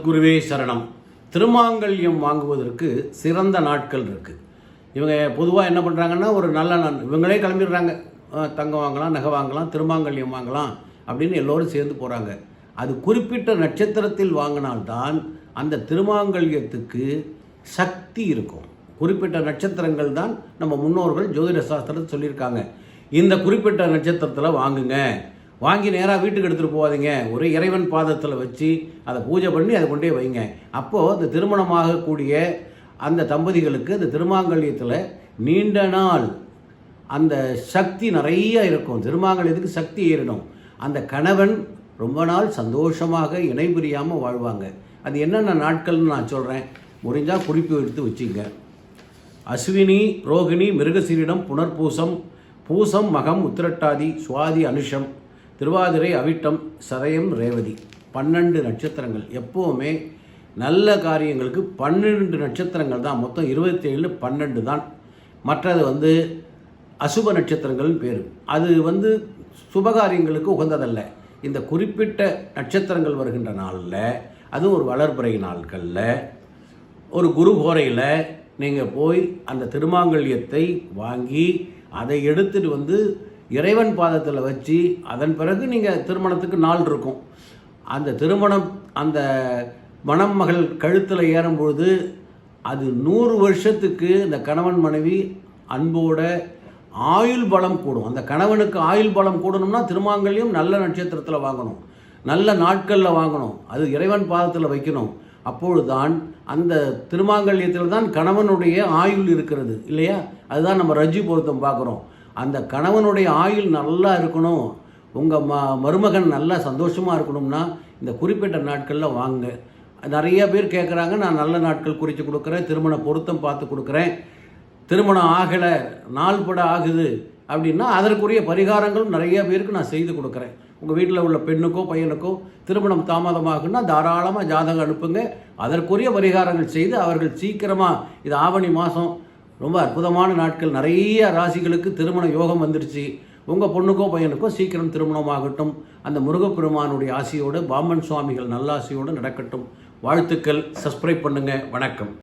குருவே சரணம். திருமாங்கல்யம் வாங்குவதற்கு சிறந்த நாட்கள் இருக்குது. இவங்க பொதுவாக என்ன பண்ணுறாங்கன்னா, ஒரு நல்ல நாள் இவங்களே கிளம்பிடுறாங்க. தங்கம் வாங்கலாம், நகை வாங்கலாம், திருமாங்கல்யம் வாங்கலாம் அப்படின்னு எல்லோரும் சேர்ந்து போகிறாங்க. அது குறிப்பிட்ட நட்சத்திரத்தில் வாங்கினால்தான் அந்த திருமாங்கல்யத்துக்கு சக்தி இருக்கும். குறிப்பிட்ட நட்சத்திரங்கள் தான் நம்ம முன்னோர்கள் ஜோதிட சாஸ்திரத்தை சொல்லியிருக்காங்க. இந்த குறிப்பிட்ட நட்சத்திரத்தில் வாங்குங்க, வாங்கி நேராக வீட்டுக்கு எடுத்துகிட்டு போகாதீங்க, ஒரு இறைவன் பாதத்தில் வச்சு அதை பூஜை பண்ணி அதை கொண்டே வைங்க. அப்போது அந்த திருமணமாகக்கூடிய அந்த தம்பதிகளுக்கு அந்த திருமாங்கல்யத்தில் நீண்ட நாள் அந்த சக்தி நிறைய இருக்கும். திருமாங்கல்யத்துக்கு சக்தி ஏறிடும். அந்த கணவன் ரொம்ப நாள் சந்தோஷமாக இணை பிரியாமல் வாழ்வாங்க. அது என்னென்ன நாட்கள்னு நான் சொல்கிறேன், முடிஞ்சால் குறிப்பு எடுத்து வச்சுங்க. அஸ்வினி, ரோகிணி, மிருகசீரிடம், புனர்பூசம், பூசம், மகம், உத்திரட்டாதி, சுவாதி, அனுஷம், திருவாதிரை, அவிட்டம், சதயம், ரேவதி. 12 நட்சத்திரங்கள். எப்போவுமே நல்ல காரியங்களுக்கு 12 நட்சத்திரங்கள் தான். மொத்தம் 27, 12 தான். மற்றது அசுப நட்சத்திரங்கள்னு பேர். அது சுபகாரியங்களுக்கு உகந்ததல்ல. இந்த குறிப்பிட்ட நட்சத்திரங்கள் வருகின்ற நாளில், அதுவும் ஒரு வளர்பிறை நாட்களில், ஒரு குரு கோரையில் நீங்கள் போய் அந்த திருமாங்கல்யத்தை வாங்கி அதை எடுத்துகிட்டு இறைவன் பாதத்தில் வச்சு அதன் பிறகு நீங்கள் திருமணத்துக்கு நாள் இருக்கும். அந்த திருமணம் அந்த மணமகள் கழுத்தில் ஏறும்பொழுது அது 100 வருஷத்துக்கு இந்த கணவன் மனைவி அன்போட ஆயுள் பலம் கூடும். அந்த கணவனுக்கு ஆயுள் பலம் கூடணும்னா திருமாங்கல்யம் நல்ல நட்சத்திரத்தில் வாங்கணும், நல்ல நாட்களில் வாங்கணும், அது இறைவன் பாதத்தில் வைக்கணும். அப்பொழுதுதான் அந்த திருமாங்கல்யத்தில் தான் கணவனுடைய ஆயுள் இருக்கிறது இல்லையா? அதுதான் நம்ம ரஜ்ஜு பொருத்தம் பார்க்குறோம். அந்த கணவனுடைய ஆயுள் நல்லா இருக்கணும், உங்கள் மருமகன் நல்லா சந்தோஷமாக இருக்கணும்னா இந்த குறிப்பிட்ட நாட்களில் வாங்க. நிறைய பேர் கேட்குறாங்க, நான் நல்ல நாட்கள் குறித்து கொடுக்குறேன், திருமண பொருத்தம் பார்த்து கொடுக்குறேன், திருமணம் ஆகலை, நாள் பட ஆகுது அப்படின்னா அதற்குரிய பரிகாரங்களும் நிறைய பேருக்கு நான் செய்து கொடுக்குறேன். உங்கள் வீட்டில் உள்ள பெண்ணுக்கோ பையனுக்கோ திருமணம் தாமதமாகுன்னா தாராளமாக ஜாதகம் அனுப்புங்க. அதற்குரிய பரிகாரங்கள் செய்து அவர்கள் சீக்கிரமாக, இது ஆவணி மாதம் ரொம்ப அற்புதமான நாட்கள், நிறைய ராசிகளுக்கு திருமண யோகம் வந்துடுச்சு. உங்கள் பொண்ணுக்கோ பையனுக்கோ சீக்கிரம் திருமணமாகட்டும். அந்த முருகப்பெருமானுடைய ஆசையோடு, பாம்பன் சுவாமிகள் நல்லாசையோடு நடக்கட்டும். வாழ்த்துக்கள். சப்ஸ்கிரைப் பண்ணுங்கள். வணக்கம்.